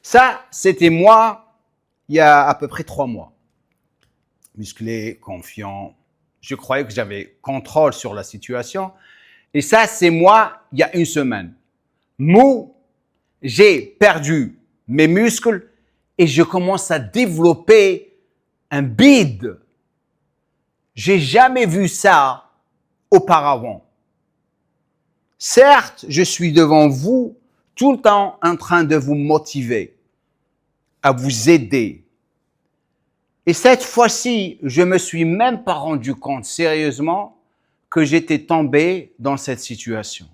Ça, c'était moi il y a à peu près 3 mois. Musclé, confiant. Je croyais que j'avais contrôle sur la situation. Et ça, c'est moi il y a 1 semaine. Mou, j'ai perdu mes muscles et je commence à développer un bide. J'ai jamais vu ça auparavant. Certes, je suis devant vous tout le temps en train de vous motiver, à vous aider. Et cette fois-ci, je me suis même pas rendu compte sérieusement que j'étais tombé dans cette situation.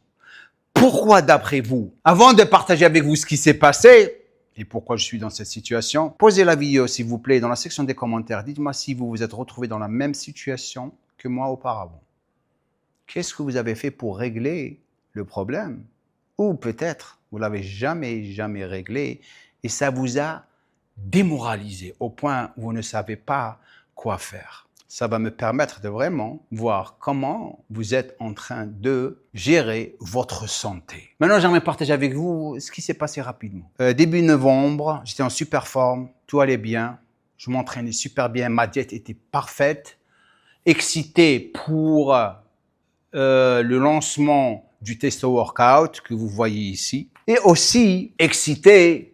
Pourquoi d'après vous? Avant de partager avec vous ce qui s'est passé et pourquoi je suis dans cette situation, posez la vidéo s'il vous plaît dans la section des commentaires. Dites-moi si vous vous êtes retrouvé dans la même situation que moi auparavant. Qu'est-ce que vous avez fait pour régler le problème? Ou peut-être vous l'avez jamais réglé et ça vous a démoralisé au point où vous ne savez pas quoi faire. Ça va me permettre de vraiment voir comment vous êtes en train de gérer votre santé. Maintenant, j'aimerais partager avec vous ce qui s'est passé rapidement. Début novembre, j'étais en super forme, tout allait bien, je m'entraînais super bien, ma diète était parfaite, excité pour le lancement du Testo Workout que vous voyez ici, et aussi excité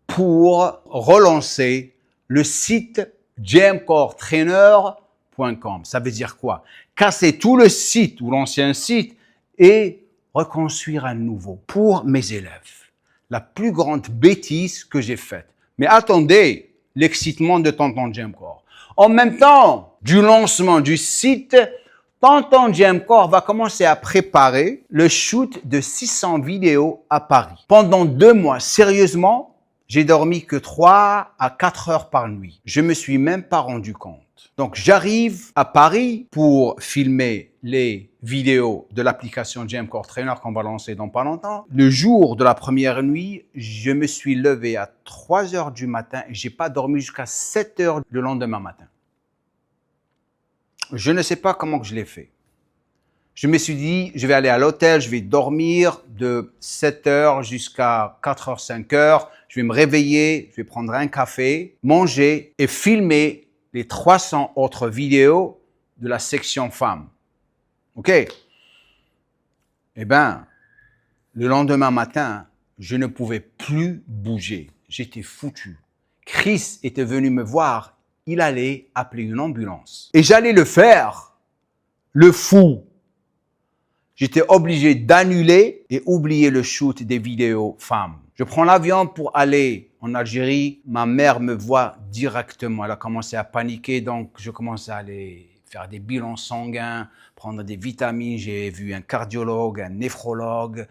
pour relancer le site gymcoretrainer.com. Ça veut dire quoi? Casser tout le site ou l'ancien site et reconstruire un nouveau pour mes élèves. La plus grande bêtise que j'ai faite. Mais attendez l'excitement de Tonton Gymcore. En même temps du lancement du site, Tonton Gymcore va commencer à préparer le shoot de 600 vidéos à Paris. Pendant 2 mois, sérieusement, j'ai dormi que 3 à 4 heures par nuit. Je me suis même pas rendu compte. Donc, j'arrive à Paris pour filmer les vidéos de l'application Gymcore Trainer qu'on va lancer dans pas longtemps. Le jour de la première nuit, je me suis levé à 3 heures du matin et j'ai pas dormi jusqu'à 7 heures le lendemain matin. Je ne sais pas comment que je l'ai fait. Je me suis dit, je vais aller à l'hôtel, je vais dormir de 7 heures jusqu'à 4 heures, 5 heures. Je vais me réveiller, je vais prendre un café, manger et filmer les 300 autres vidéos de la section femmes. OK? Eh bien, le lendemain matin, je ne pouvais plus bouger. J'étais foutu. Chris était venu me voir. Il allait appeler une ambulance. Et j'allais le faire, le fou. J'étais obligé d'annuler et oublier le shoot des vidéos femmes. Je prends l'avion pour aller en Algérie. Ma mère me voit directement. Elle a commencé à paniquer, donc je commence à aller faire des bilans sanguins, prendre des vitamines. J'ai vu un cardiologue, un néphrologue.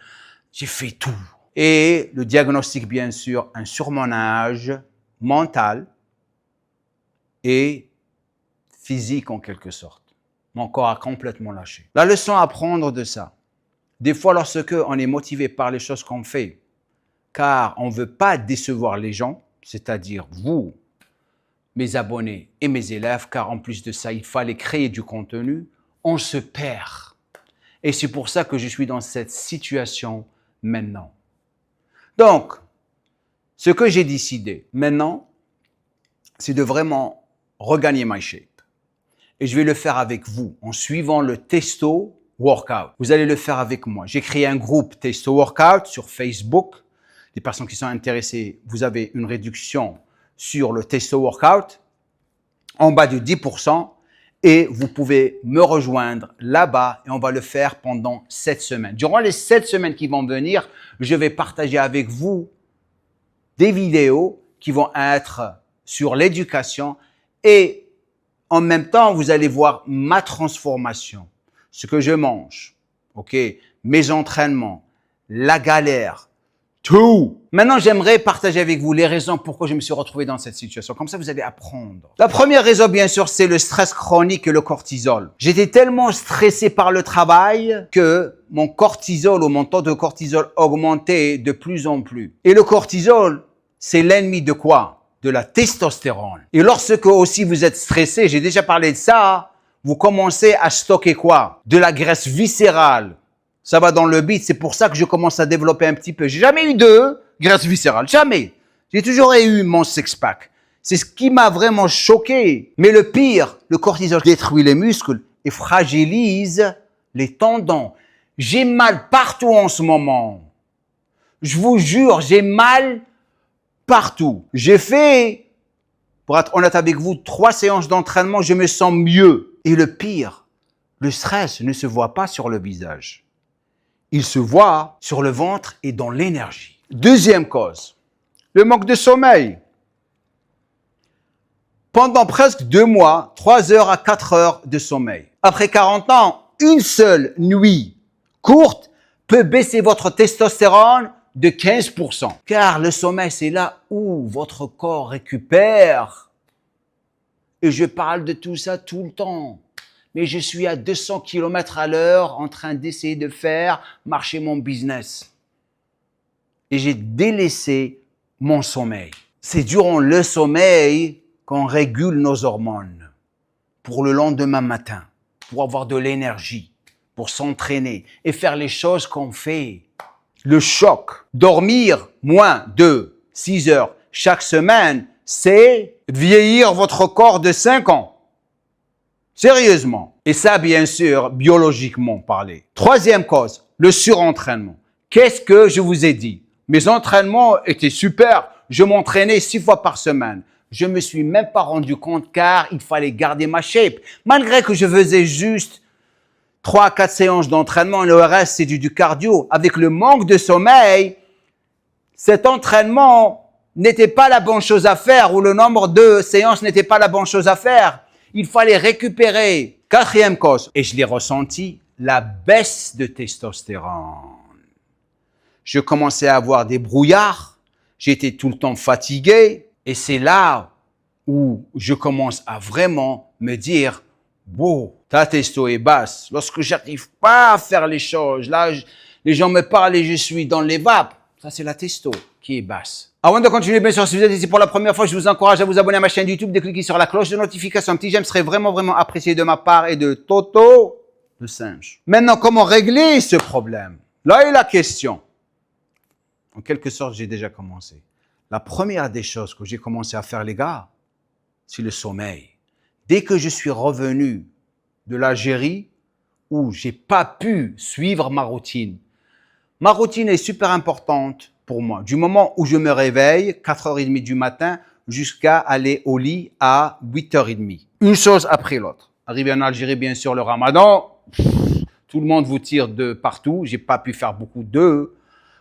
J'ai fait tout. Et le diagnostic, bien sûr, un surmenage mental et physique en quelque sorte. Mon corps a complètement lâché. La leçon à prendre de ça, des fois lorsque on est motivé par les choses qu'on fait, car on ne veut pas décevoir les gens, c'est-à-dire vous, mes abonnés et mes élèves, car en plus de ça, il fallait créer du contenu, on se perd. Et c'est pour ça que je suis dans cette situation maintenant. Donc, ce que j'ai décidé maintenant, c'est de vraiment regagner my shape. Et je vais le faire avec vous en suivant le Testo Workout. Vous allez le faire avec moi. J'ai créé un groupe Testo Workout sur Facebook. Les personnes qui sont intéressées, vous avez une réduction sur le Testo Workout en bas de 10% et vous pouvez me rejoindre là-bas et on va le faire pendant 7 semaines. Durant les 7 semaines qui vont venir, je vais partager avec vous des vidéos qui vont être sur l'éducation et en même temps, vous allez voir ma transformation, ce que je mange, ok, mes entraînements, la galère, tout. Maintenant, j'aimerais partager avec vous les raisons pourquoi je me suis retrouvé dans cette situation. Comme ça, vous allez apprendre. La première raison, bien sûr, c'est le stress chronique et le cortisol. J'étais tellement stressé par le travail que mon cortisol ou mon taux de cortisol augmentait de plus en plus. Et le cortisol, c'est l'ennemi de quoi? De la testostérone. Et lorsque aussi vous êtes stressé, j'ai déjà parlé de ça, vous commencez à stocker quoi? De la graisse viscérale. Ça va dans le bide, c'est pour ça que je commence à développer un petit peu. J'ai jamais eu de graisse viscérale, jamais. J'ai toujours eu mon six-pack. C'est ce qui m'a vraiment choqué. Mais le pire, le cortisol détruit les muscles et fragilise les tendons. J'ai mal partout en ce moment. Je vous jure, j'ai mal partout. J'ai fait, pour être honnête avec vous, 3 séances d'entraînement, je me sens mieux. Et le pire, le stress ne se voit pas sur le visage. Il se voit sur le ventre et dans l'énergie. Deuxième cause, le manque de sommeil. Pendant presque 2 mois, 3 heures à 4 heures de sommeil. Après 40 ans, une seule nuit courte peut baisser votre testostérone de 15%. Car le sommeil, c'est là où votre corps récupère. Et je parle de tout ça tout le temps. Mais je suis à 200 km à l'heure en train d'essayer de faire marcher mon business. Et j'ai délaissé mon sommeil. C'est durant le sommeil qu'on régule nos hormones pour le lendemain matin, pour avoir de l'énergie, pour s'entraîner et faire les choses qu'on fait. Le choc, dormir moins de 6 heures chaque semaine, c'est vieillir votre corps de 5 ans. Sérieusement. Et ça, bien sûr, biologiquement parlé. Troisième cause, le surentraînement. Qu'est-ce que je vous ai dit? Mes entraînements étaient super. Je m'entraînais 6 fois par semaine. Je me suis même pas rendu compte car il fallait garder ma shape. Malgré que je faisais juste 3 à 4 séances d'entraînement, le reste c'est du cardio. Avec le manque de sommeil, cet entraînement n'était pas la bonne chose à faire ou le nombre de séances n'était pas la bonne chose à faire. Il fallait récupérer. Quatrième cause, et je l'ai ressenti, la baisse de testostérone. Je commençais à avoir des brouillards, j'étais tout le temps fatigué et c'est là où je commence à vraiment me dire « Wow, ta testo est basse. » Lorsque j'arrive pas à faire les choses, là, les gens me parlent et je suis dans les vapes. Ça, c'est la testo qui est basse. Avant de continuer, bien sûr, si vous êtes ici pour la première fois, je vous encourage à vous abonner à ma chaîne YouTube, de cliquer sur la cloche de notification. Un petit j'aime serait vraiment, vraiment apprécié de ma part et de Toto, le singe. Maintenant, comment régler ce problème? Là est la question. En quelque sorte, j'ai déjà commencé. La première des choses que j'ai commencé à faire, les gars, c'est le sommeil. Dès que je suis revenu de l'Algérie, où j'ai pas pu suivre ma routine est super importante pour moi. Du moment où je me réveille, 4h30 du matin, jusqu'à aller au lit à 8h30. Une chose après l'autre. Arrivé en Algérie, bien sûr, le Ramadan, tout le monde vous tire de partout. J'ai pas pu faire beaucoup de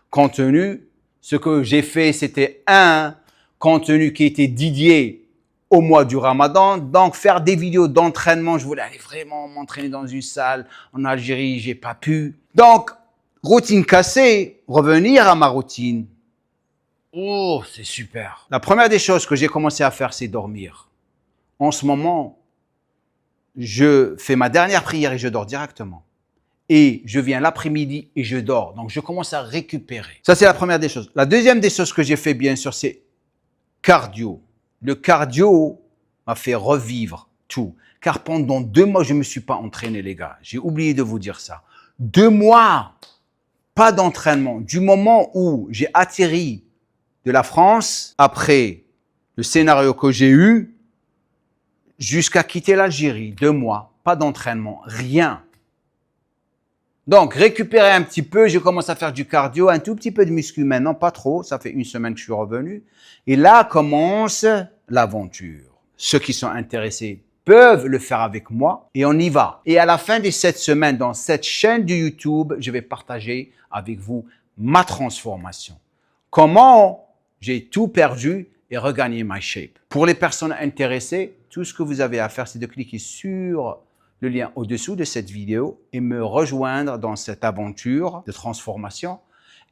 contenu. Ce que j'ai fait, c'était un contenu qui était dédié au mois du Ramadan. Donc, faire des vidéos d'entraînement. Je voulais aller vraiment m'entraîner dans une salle. En Algérie, j'ai pas pu. Donc, routine cassée, revenir à ma routine. Oh, c'est super. La première des choses que j'ai commencé à faire, c'est dormir. En ce moment, je fais ma dernière prière et je dors directement. Et je viens l'après-midi et je dors. Donc, je commence à récupérer. Ça, c'est la première des choses. La deuxième des choses que j'ai fait, bien sûr, c'est cardio. Le cardio m'a fait revivre tout. Car pendant 2 mois, je ne me suis pas entraîné, les gars. J'ai oublié de vous dire ça. 2 mois, pas d'entraînement. Du moment où j'ai atterri de la France, après le scénario que j'ai eu, jusqu'à quitter l'Algérie, 2 mois, pas d'entraînement, rien. Donc, récupérer un petit peu, je commence à faire du cardio, un tout petit peu de muscu maintenant, pas trop, ça fait 1 semaine que je suis revenu. Et là commence l'aventure. Ceux qui sont intéressés peuvent le faire avec moi et on y va. Et à la fin de cette semaine, dans cette chaîne de YouTube, je vais partager avec vous ma transformation. Comment j'ai tout perdu et regagné ma shape. Pour les personnes intéressées, tout ce que vous avez à faire, c'est de cliquer sur le lien au-dessous de cette vidéo et me rejoindre dans cette aventure de transformation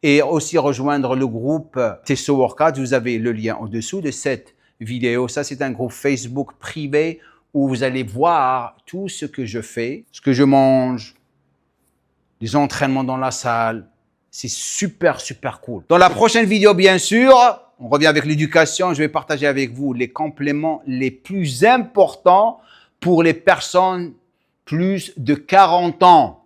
et aussi rejoindre le groupe Testo Workout. Vous avez le lien au-dessous de cette vidéo. Ça, c'est un groupe Facebook privé où vous allez voir tout ce que je fais, ce que je mange, les entraînements dans la salle. C'est super, super cool. Dans la prochaine vidéo, bien sûr, on revient avec l'éducation. Je vais partager avec vous les compléments les plus importants pour les personnes plus de 40 ans.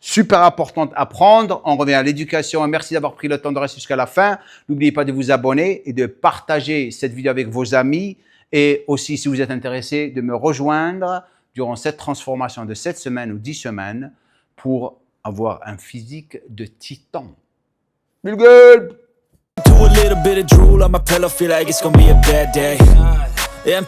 super importante à prendre. On revient à l'éducation. Merci d'avoir pris le temps de rester jusqu'à la fin. N'oubliez pas de vous abonner et de partager cette vidéo avec vos amis. Et aussi, si vous êtes intéressé, de me rejoindre durant cette transformation de 7 semaines ou 10 semaines pour avoir un physique de titan. Bill Gates! Do a little bit of drool on my pillow, feel like it's gonna be a bad day. Yeah, I'm